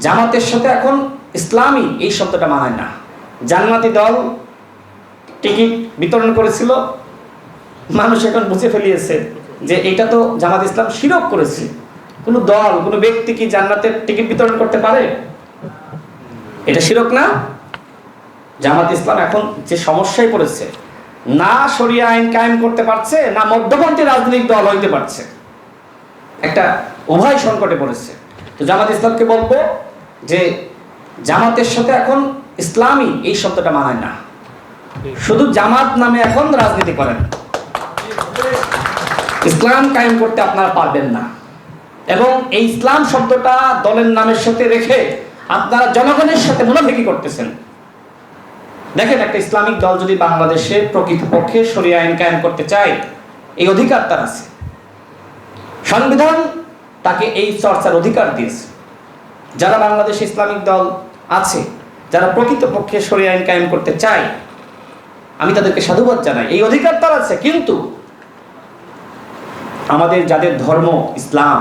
জামাতের সাথে এখন ইসলামী এই শব্দটা মানায় না। জান্নাতি দল টিকিট বিতরণ করেছিল, মানুষ এখন বুঝে ফেলিয়েছে যে এটা তো জামাত ইসলাম শিরক করেছে। কোনো দল কোনো ব্যক্তি কি জান্নাতের টিকিট বিতরণ করতে পারে? এটা শিরক না? জামাত ইসলাম এখন যে সমস্যায় পড়েছে, না শরিয়া আইন কায়েম করতে পারছে, না মধ্যপন্থী রাজনৈতিক দল হইতে পারছে, একটা উভয় সংকটে পড়েছে। তো জামাত ইসলামকে বলবো যে জামাতের সাথে এখন ইসলামী এই শব্দটা মানায় না, শুধু জামাত নামে এখন রাজনীতি করেন, ইসলাম কায়েম করতে আপনারা পারবেন না। এবং এই ইসলাম শব্দটা দলের নামের সাথে রেখে আপনারা জনগণের সাথে মুনাফিকি করতেছেন। দেখেন, একটা ইসলামিক দল যদি বাংলাদেশে প্রকৃতপক্ষে শরিয়া আইন কায়েম করতে চায়, এই অধিকার তার আছে, সংবিধান তাকে এই চর্চার অধিকার দিয়েছে। যারা বাংলাদেশে ইসলামিক দল আছে, যারা প্রকৃতপক্ষে শরিয়া আইন কায়েম করতে চায়, আমি তাদেরকে সাধুবাদ জানাই, এই অধিকার তার আছে। কিন্তু আমাদের যাদের ধর্ম ইসলাম,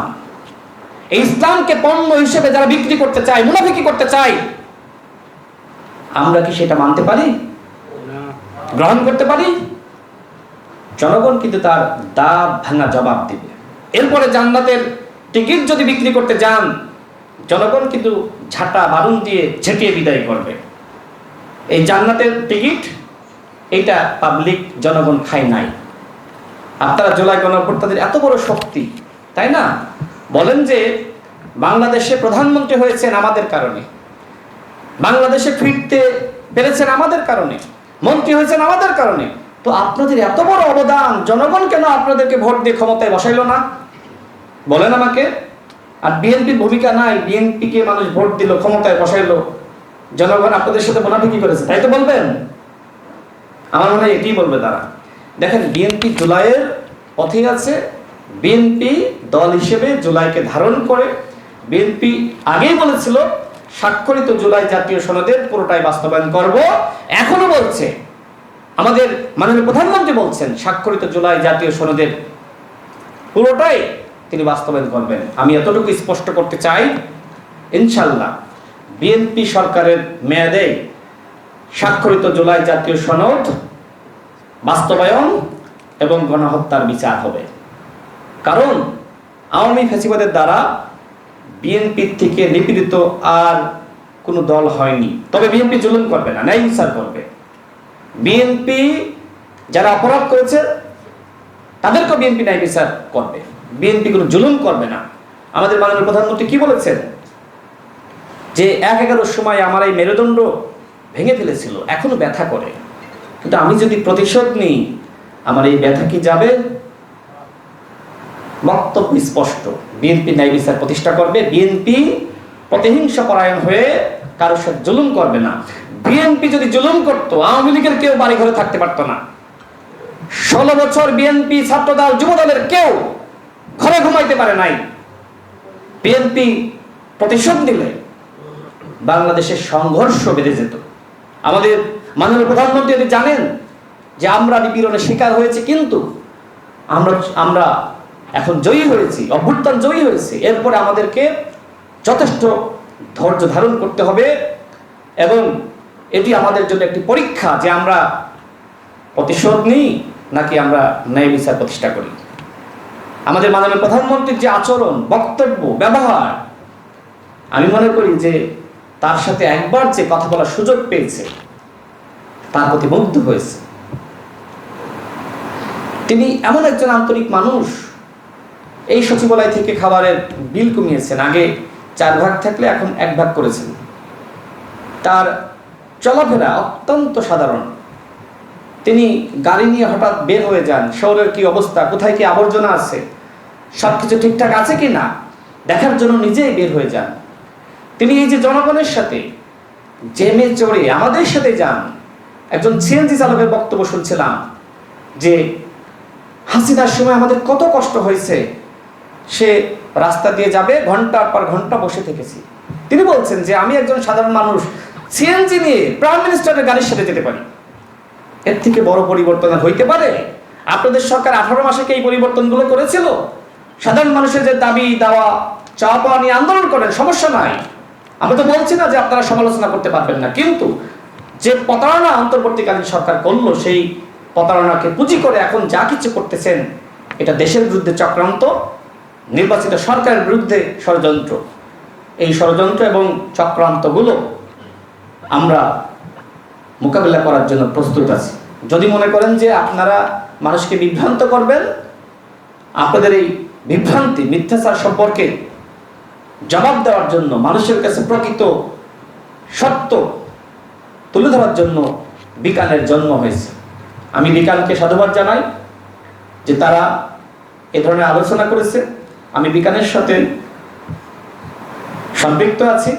এই ইসলামকে পণ্য হিসেবে যারা বিক্রি করতে চায়, মুনাফিকি করতে চায়, আমরা কি সেটা মানতে পারি, গ্রহণ করতে পারি? জনগণ কিন্তু তার দাঁত ভাঙা জবাব দিবে। এরপরে জান্নাতের টিকিট যদি বিক্রি করতে যান, জনগণ কিন্তু ঝাঁটা বারুন দিয়ে ঝেঁটিয়ে বিদায় করবে। এই জান্নাতের টিকিট এইটা পাবলিক জনগণ খায় নাই। আপনারা জুলাই গণঅভ্যুত্থানের এত বড় শক্তি, তাই না? বলেন যে বাংলাদেশে প্রধানমন্ত্রী হয়েছেন আমাদের কারণে, বাংলাদেশে ফিরতে পেরেছেন আমাদের কারণে, মন্ত্রী হয়েছেন আমাদের কারণে। তো আপনাদের এত বড় অবদান, জনগণ কেন আপনাদেরকে ভোট দিয়ে ক্ষমতায় বসাইল না? বলেন আমাকে। আর বিএনপির ভূমিকা নাই, বিএনপিকে মানুষ ভোট দিল, ক্ষমতায় বসাইলো, জনগণ আপনাদের সাথে মুনাফিকি করেছে, তাই তো বলবেন? আমার মনে হয় এটাই বলবে তারা। দেখেন, বিএনপি জুলাইয়ের পথে আছে। বিএনপি দল হিসেবে জুলাইকে ধারণ করে, বিএনপি আগেই বলেছিল স্বাক্ষরিত জুলাই জাতীয় সনদের পুরোটাই বাস্তবায়ন করব। এখনো বলছে, আমাদের মাননীয় প্রধানমন্ত্রী বলছেন স্বাক্ষরিত জুলাই জাতীয় সনদের পুরোটাই তিনি বাস্তবায়ন করবেন। আমি এতটুকু স্পষ্ট করতে চাই, ইনশাল্লাহ বিএনপি সরকারের মেয়াদে স্বাক্ষরিত জুলাই জাতীয় সনদ বাস্তবায়ন এবং গণহত্যার বিচার হবে। কারণ আওয়ামী ফ্যাসিবাদের দ্বারা বিএনপির থেকে নিপীড়িত আর কোনো দল হয়নি। তবে বিএনপি জুলুম করবে না, ন্যায় বিচার করবে। বিএনপি যারা অপরাধ করেছে তাদেরকেও বিএনপি ন্যায় বিচার করবে, বিএনপি কোনো জুলুম করবে না। আমাদের মাননীয় প্রধানমন্ত্রী কি বলেছেন যে ১/১১ সময় আমার এই মেরুদণ্ড ভেঙে ফেলেছিল, এখনো ব্যথা করে, কিন্তু আমি যদি প্রতিশোধ নিই আমার এই ব্যথা কি যাবে? বক্তব্য স্পষ্ট, বিএনপি ন্যায় বিচার প্রতিষ্ঠা করবে। বিএনপি প্রতিহিংসা পরায়ণ হয়ে কারোর সাথে জুলুম করবে না। বিএনপি যদি জুলুম করতো, আওয়ামী লীগের কেউ বাড়ি ঘরে থাকতে পারতো না। 16 বছর বিএনপি ছাত্রদল যুবদলের কেউ ঘরে ঘুমাইতে পারে নাই। বিএনপি প্রতিশোধ দিলে বাংলাদেশের সংঘর্ষ বেড়ে যেত। আমাদের মাননীয় প্রধানমন্ত্রী যদি জানেন যে আমরা নিপীড়নের শিকার হয়েছি, কিন্তু আমরা এখন জয়ী হয়েছি, অভ্যুত্থান জয়ী হয়েছে, এরপরে আমাদেরকে যথেষ্ট ধৈর্য ধারণ করতে হবে। এবং এটি আমাদের জন্য একটি পরীক্ষা যে আমরা প্রতিশোধ নিই নাকি আমরা ন্যায় বিচার প্রতিষ্ঠা করি। আমাদের মাননীয় প্রধানমন্ত্রীর যে আচরণ, বক্তব্য, ব্যবহার, আমি মনে করি যে তার সাথে একবার যে কথা বলার সুযোগ পেয়েছে তার প্রতি মুগ্ধ হয়েছে। তিনি এমন একজন আন্তরিক মানুষ। এই সচিবালয় থেকে খাবারের বিল কমিয়েছেন, আগে 4 ভাগ থাকলে এখন 1 ভাগ করেছেন। তার চলাফেরা অত্যন্ত সাধারণ। তিনি গাড়ি নিয়ে হঠাৎ বের হয়ে যান, শহরের কি অবস্থা, কোথায় কি আবর্জনা আছে, সবকিছু ঠিকঠাক আছে কি না দেখার জন্য নিজেই বের হয়ে যান। তিনি এই যে জনগণের সাথে জেমে চড়ে আমাদের সাথে যান। একজন সিএনজি চালকের বক্তব্য শুনছিলাম যে হাসিনার সময় আমাদের কত কষ্ট হয়েছে, সে রাস্তা দিয়ে যাবে, ঘন্টার পর ঘন্টা বসে থেকেছি। তিনি বলছেন যে আমি একজন সাধারণ মানুষ, সিএনজি নিয়ে প্রাইম মিনিস্টারের গাড়ির সাথে যেতে পারি। এর থেকে বড় পরিবর্তন হইতে পারে? আপনাদের সরকার 18 মাসে কি এই পরিবর্তনগুলো করেছিল? সাধারণ মানুষের যে দাবি দাওয়া চাওয়া পাওয়া নিয়ে আন্দোলন করেন, সমস্যা নাই, আমরা তো বলছি না যে আপনারা সমালোচনা করতে পারবেন না, কিন্তু যে প্রতারণা অন্তর্বর্তীকালীন সরকার করলো, সেই প্রতারণাকে পুঁজি করে এখন যা কিছু করতেছেন, এটা দেশের বিরুদ্ধে চক্রান্ত, নির্বাচিত সরকারের বিরুদ্ধে ষড়যন্ত্র। এই ষড়যন্ত্র এবং চক্রান্তগুলো আমরা মোকাবিলা করার জন্য প্রস্তুত আছি। যদি মনে করেন যে আপনারা মানুষকে বিভ্রান্ত করবেন, আপনাদের এই বিভ্রান্তি, মিথ্যাচার সম্পর্কে জবাব দেওয়ার জন্য, মানুষের কাছে প্রকৃত সত্য তুলে ধরার জন্য বিকানের জন্ম হয়েছে। আমি বিকানকে সাধুবাদ জানাই যে তারা এ ধরনের আলোচনা করেছে। আমি বিকানের সাথে সম্পৃক্ত আছি।